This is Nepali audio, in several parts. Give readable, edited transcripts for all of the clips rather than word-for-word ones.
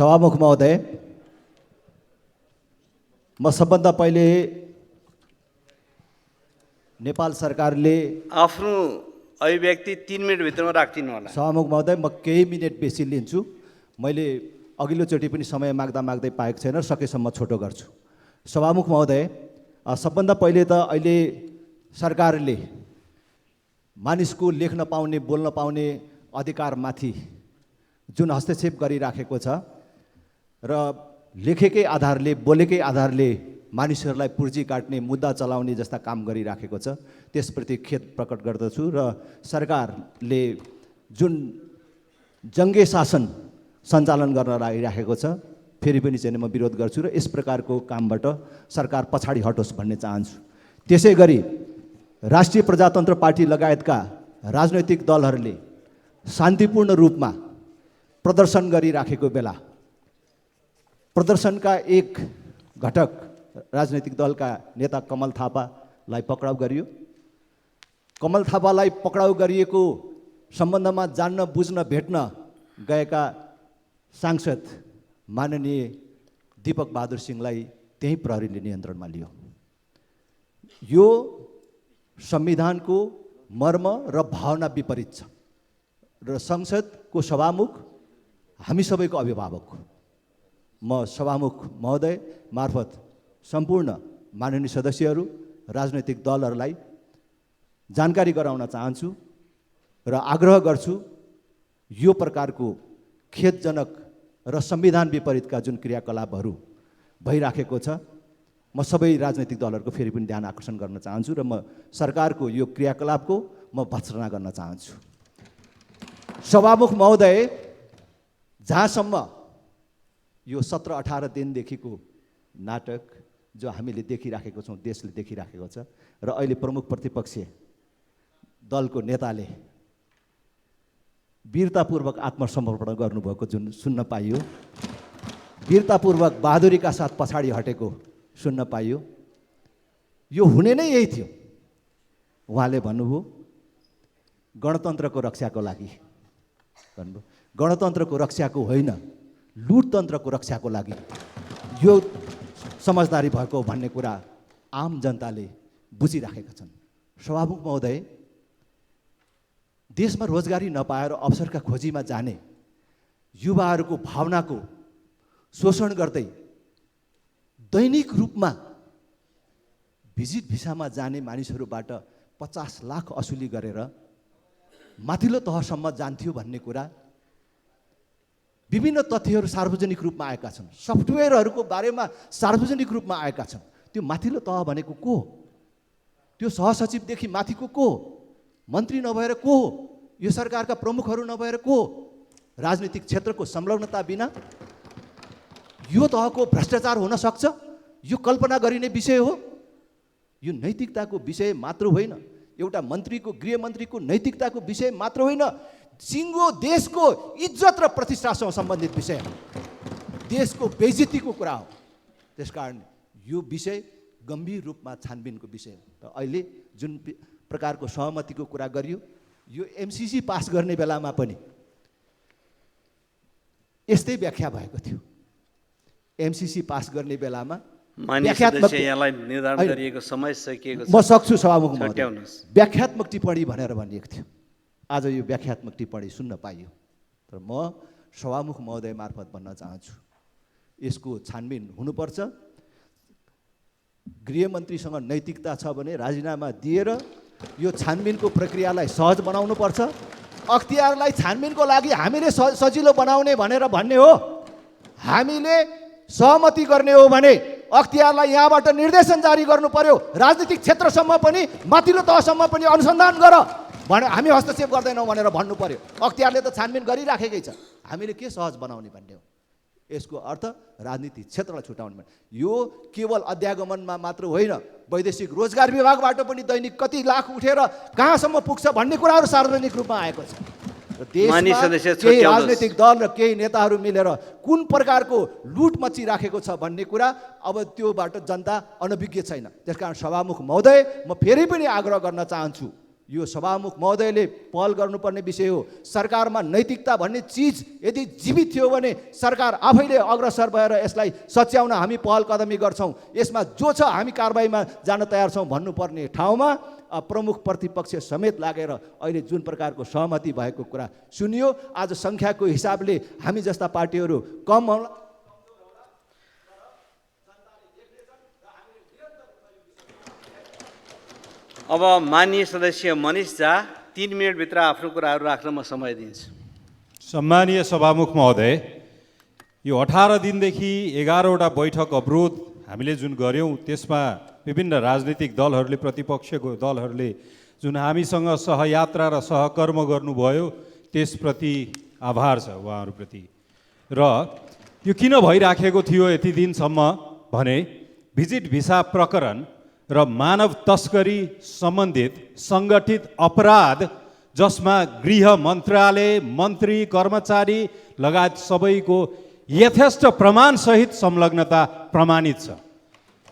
सभामुख महोदय, म सबभन्दा पहिले नेपाल सरकारले आफ्नो अभिव्यक्ति 3 मिनट भित्रमा राखिदिनु होला। सभामुख महोदय, म केही मिनट बेसी लिन्छु। मैले अघिल्लोचोटि पनि समय माग्दा माग्दै पाएको छैन, सकेसम्म छोटो गर्छु। सभामुख महोदय, सबभन्दा पहिले त अहिले सरकारले मानिसको लेख्न पाउने, बोल्न पाउने अधिकारमाथि जुन हस्तक्षेप गरिराखेको छ र लेखेकै आधारले, बोलेकै आधारले मानिसहरूलाई पुर्जी काट्ने, मुद्दा चलाउने जस्ता काम गरिराखेको छ, त्यसप्रति खेद प्रकट गर्दछु। र सरकारले जुन जङ्गे शासन सञ्चालन गर्न लागिराखेको छ, फेरि पनि चाहिँ म विरोध गर्छु र यस प्रकारको कामबाट सरकार पछाडि हटोस् भन्ने चाहन्छु। त्यसै गरी राष्ट्रिय प्रजातन्त्र पार्टी लगायतका राजनैतिक दलहरूले शान्तिपूर्ण रूपमा प्रदर्शन गरिराखेको बेला प्रदर्शनका एक घटक राजनैतिक दलका नेता कमल थापालाई पक्राउ गरियो। कमल थापालाई पक्राउ गरिएको सम्बन्धमा जान्न, बुझ्न, भेट्न गएका सांसद माननीय दीपक बहादुर सिंहलाई त्यही प्रहरीले नियन्त्रणमा लियो। यो संविधानको मर्म र भावना विपरीत छ र संसदको सभामुख हामी सबैको अभिभावक हो। म सभामुख महोदय मार्फत सम्पूर्ण माननीय सदस्यहरू, राजनैतिक दलहरूलाई जानकारी गराउन चाहन्छु र आग्रह गर्छु, यो प्रकारको खेदजनक र संविधान विपरीतका जुन क्रियाकलापहरू भइराखेको छ, म सबै राजनैतिक दलहरूको फेरि पनि ध्यान आकर्षण गर्न चाहन्छु र म सरकारको यो क्रियाकलापको म भर्त्सना गर्न चाहन्छु। सभामुख महोदय, जहाँसम्म यो 17-18 दिनदेखिको नाटक जो हामीले देखिराखेको छौँ, देशले देखिराखेको छ, र अहिले प्रमुख प्रतिपक्षीय दलको नेताले वीरतापूर्वक आत्मसमर्पण गर्नुभएको जुन सुन्न पाइयो, वीरतापूर्वक बहादुरीका साथ पछाडि हटेको सुन्न पाइयो, यो हुने नै यही थियो। उहाँले भन्नुभयो गणतन्त्रको रक्षाको लागि भन्नुभयो, गणतन्त्रको रक्षाको होइन, लुटतन्त्रको रक्षाको लागि यो समझदारी भएको भन्ने कुरा आम जनताले बुझिराखेका छन्। सभामुख महोदय, देशमा रोजगारी नपाएर अवसरका खोजीमा जाने युवाहरूको भावनाको शोषण गर्दै दैनिक रूपमा भिजिट भिसामा जाने मानिसहरूबाट 50 लाख असुली गरेर माथिल्लो तहसम्म जान्थ्यो भन्ने कुरा विभिन्न तथ्यहरू सार्वजनिक रूपमा आएका छन्। सफ्टवेयरहरूको बारेमा सार्वजनिक रूपमा आएका छन्। त्यो माथिल्लो तह भनेको को? त्यो सहसचिवदेखि माथिको को? मन्त्री नभएर को? यो सरकारका प्रमुखहरू नभएर को? राजनीतिक क्षेत्रको संलग्नता बिना यो तहको भ्रष्टाचार हुन सक्छ? यो कल्पना गरिने विषय हो। यो नैतिकताको विषय मात्र होइन, एउटा मन्त्रीको, गृहमन्त्रीको नैतिकताको विषय मात्र होइन, सिङ्गो देशको इज्जत र प्रतिष्ठासँग सम्बन्धित विषय हो, देशको बेइज्जतीको कुरा हो। त्यसकारण यो विषय गम्भीर रूपमा छानबिनको विषय हो। र अहिले जुन प्रकारको सहमतिको कुरा गरियो, यो एमसिसी पास गर्ने बेलामा पनि यस्तै व्याख्या भएको थियो। एमसिसी पास गर्ने बेलामा यहाँलाई निर्धारण गरिएको समय सकिएको छ। म सक्छु सभामुख महोदय, व्याख्यात्मक टिप्पणी भनेर भनिएको थियो। आज यो व्याख्यात्मक टिप्पणी सुन्न पाइयो। तर म सभामुख महोदय मार्फत भन्न चाहन्छु, यसको छानबिन हुनुपर्छ। गृहमन्त्रीसँग नैतिकता छ भने राजीनामा दिएर यो छानबिनको प्रक्रियालाई सहज बनाउनुपर्छ। अख्तियारलाई छानबिनको लागि हामीले सजिलो बनाउने भनेर भन्ने हो। हामीले सहमति गर्ने हो भने अख्तियारलाई यहाँबाट निर्देशन जारी गर्नु पर्यो, राजनीतिक क्षेत्रसम्म पनि, माथिल्लो तहसम्म पनि अनुसन्धान गर भने हामी हस्तक्षेप गर्दैनौँ भनेर भन्नु पर्यो। अख्तियारले त छानबिन गरिराखेकै छ, हामीले के सहज बनाउने भन्ने हो। यसको अर्थ राजनीतिक क्षेत्रलाई छुटाउने भने यो केवल अध्यागमनमा मात्र होइन, वैदेशिक रोजगार विभागबाट पनि दैनिक कति लाख उठेर कहाँसम्म पुग्छ भन्ने कुराहरू सार्वजनिक रूपमा आएको छ। देशमा केही राजनीतिक दल र केही नेताहरू मिलेर कुन प्रकारको लुट मचिराखेको छ भन्ने कुरा अब त्योबाट जनता अनभिज्ञ छैन। त्यसकारण सभामुख महोदय, म फेरि पनि आग्रह गर्न चाहन्छु, यो सभामुख महोदयले पहल गर्नुपर्ने विषय हो। सरकारमा नैतिकता भन्ने चिज यदि जीवित थियो भने सरकार आफैले अग्रसर भएर यसलाई सच्याउन हामी पहल कदमी गर्छौँ। यसमा जो छ हामी कारबाहीमा जान तयार छौँ भन्नुपर्ने ठाउँमा प्रमुख प्रतिपक्ष समेत लागेर अहिले जुन प्रकारको सहमति भएको कुरा सुनियो। आज सङ्ख्याको हिसाबले हामी जस्ता पार्टीहरू कम होला। अब माननीय सदस्य मनिष झा 3 मिनटभित्र आफ्नो कुराहरू राख्न म समय दिन्छु। सम्मानीय सभामुख महोदय, यो 18 दिनदेखि 11वटा बैठक अवरोध हामीले जुन गऱ्यौँ त्यसमा विभिन्न राजनीतिक दलहरूले, प्रतिपक्षको दलहरूले जुन हामीसँग सहयात्रा र सहकर्म गर्नुभयो त्यसप्रति आभार छ उहाँहरूप्रति। र यो किन भइराखेको थियो यति दिनसम्म भने भिजिट भिसा प्रकरण र मानव तस्करी सम्बन्धित सङ्गठित अपराध जसमा गृह मन्त्रालय, मन्त्री, कर्मचारी लगायत सबैको यथेष्ट प्रमाणसहित संलग्नता प्रमाणित छ।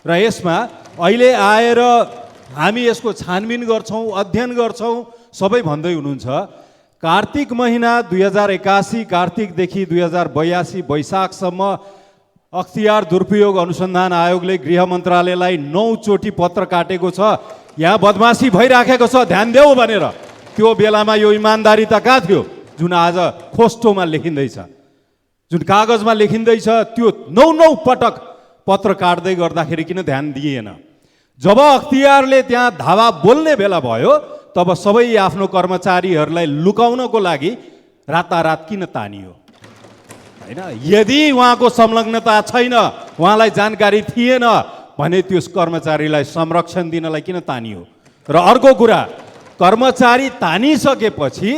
र यसमा अहिले आएर हामी यसको छानबिन गर्छौँ, अध्ययन गर्छौँ सबै भन्दै हुनुहुन्छ। कार्तिक महिना 2081 कार्तिकदेखि 2082 वैशाखसम्म अख्तियार दुरुपयोग अनुसन्धान आयोगले गृह मन्त्रालयलाई 9 चोटि पत्र काटेको छ। यहाँ बदमासी भइराखेको छ, ध्यान देऊ भनेर। त्यो बेलामा यो इमान्दारी त कहाँ थियो जुन आज खोस्टोमा लेखिँदैछ, जुन कागजमा लेखिँदैछ? त्यो 9 पटक पत्र काट्दै गर्दाखेरि किन ध्यान दिएन? जब अख्तियारले त्यहाँ धावा बोल्ने बेला भयो तब सबै आफ्नो कर्मचारीहरूलाई लुकाउनको लागि रातारात किन तानियो? हैन, यदि उहाँको संलग्नता छैन, उहाँलाई जानकारी थिएन भने त्यस कर्मचारीलाई संरक्षण दिनलाई किन तानियो? र अर्को कुरा, कर्मचारी तानिसकेपछि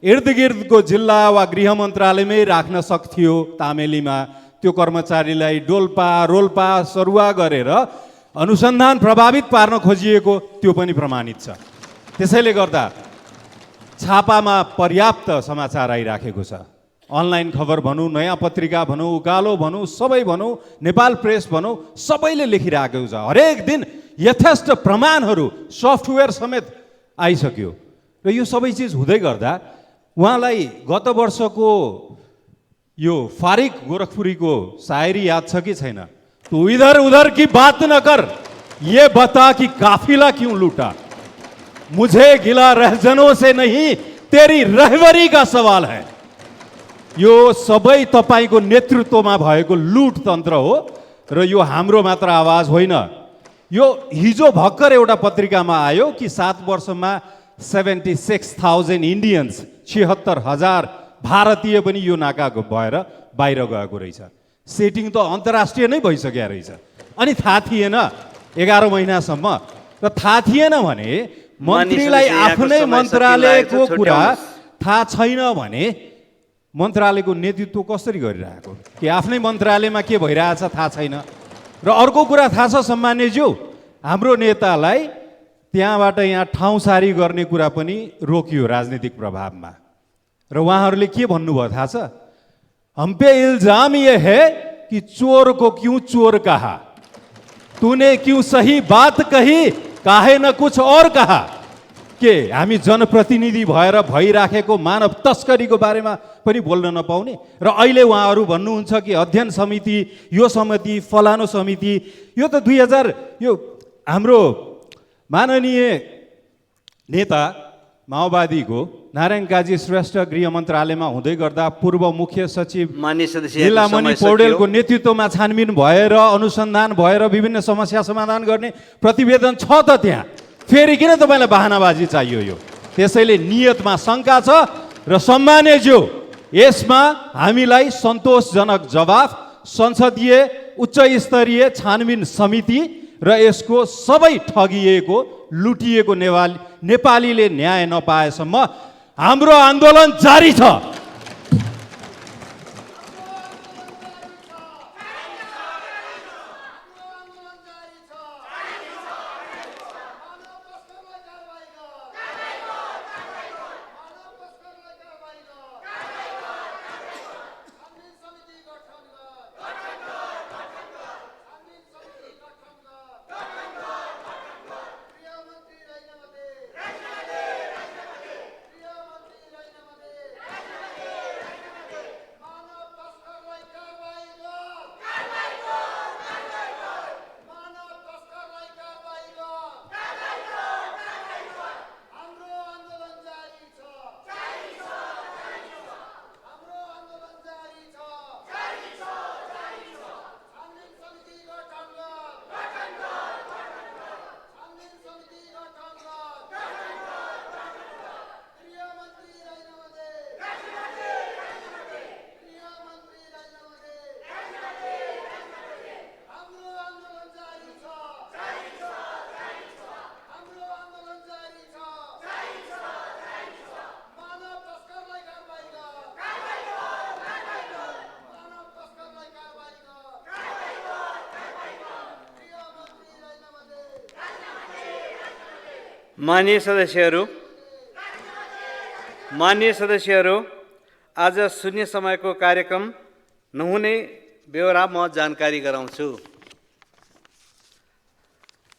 इर्दगिर्दको जिल्ला वा गृह मन्त्रालयमै राख्न सक्थ्यो तामेलीमा। त्यो कर्मचारीलाई डोल्पा, रोल्पा, सरुवा गरेर अनुसन्धान प्रभावित पार्न खोजिएको त्यो पनि प्रमाणित छ। त्यसैले गर्दा छापामा पर्याप्त समाचार आइराखेको छ। अनलाइन खबर भनौँ, नयाँ पत्रिका भनौँ, उकालो भनौँ, सबै भनौँ, नेपाल प्रेस भनौँ, सबैले लेखिराखेको छ। हरेक दिन यथेष्ट प्रमाणहरू सफ्टवेयर समेत आइसक्यो। र यो सबै चिज हुँदै गर्दा उहाँलाई गत वर्षको यो फारिक गोरखपुरीको शायरी याद छ कि छैन? तू इधर उधर की बात न कर, ये बता कि काफिला क्यों लूटा, मुझे गिला रहजनों से नहीं तेरी रहबरी का सवाल है। यो सबै तपाईको नेतृत्वमा भएको लुट तन्त्र हो र यो हाम्रो मात्र आवाज होइन। यो हिजो भर्खर एउटा पत्रिकामा आयो कि 7 वर्षमा 76,000 इन्डियन्स, 76,000 भारतीय पनि यो नाकाको भएर बाहिर गएको रहेछ। सेटिङ त अन्तर्राष्ट्रिय नै भइसकेको रहेछ। अनि थाहा थिएन 11 महिनासम्म। र थाहा थिएन भने मन्त्रीलाई आफ्नै मन्त्रालयको कुरा थाहा छैन भने मन्त्रालयको नेतृत्व कसरी गरिरहेको, कि आफ्नै मन्त्रालयमा के भइरहेछ थाहा छैन। र अर्को कुरा थाहा छ सम्मान्यज्यू, हाम्रो नेतालाई त्यहाँबाट यहाँ ठाउँसारी गर्ने कुरा पनि रोकियो राजनीतिक प्रभावमा। र उहाँहरूले के भन्नुभयो थाहा छ? हम पे इल्जाम ये है कि चोर को क्यों चोर कहा, तूने क्यों सही बात कही, काहे न कुछ और कहा। के हामी जनप्रतिनिधि भएर भइराखेको मानव तस्करीको बारेमा पनि बोल्न नपाउने? र अहिले उहाँहरू भन्नुहुन्छ कि अध्ययन समिति, यो समिति, फलानो समिति। यो त 2000 यो हाम्रो माननीय नेता माओवादीको नारायण काजी श्रेष्ठ गृह मन्त्रालयमा हुँदै गर्दा पूर्व मुख्य सचिव लीलामणि पौडेलको नेतृत्वमा छानबिन भएर अनुसन्धान भएर विभिन्न समस्या समाधान गर्ने प्रतिवेदन छ त त्यहाँ। फेरि किन तपाईँलाई बहानाबाजी चाहियो? यो त्यसैले नियतमा शङ्का छ। र सम्मान्यज्यू, यसमा हामीलाई सन्तोषजनक जवाफ संसदीय उच्च स्तरीय छानबिन समिति र यसको सबै ठगिएको लुटिएको नेपालीले न्याय नपाएसम्म हाम्रो आन्दोलन जारी छ। माननीय सदस्यहरू, आज शून्य समयको कार्यक्रम नहुने बेहोरा म जानकारी गराउँछु।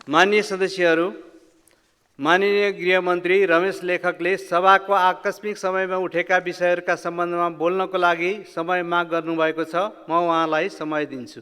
माननीय सदस्यहरू, माननीय गृहमन्त्री रमेश लेखकले सभाको आकस्मिक समयमा उठेका विषयहरूका सम्बन्धमा बोल्नको लागि समय माग गर्नुभएको छ। म उहाँलाई समय दिन्छु।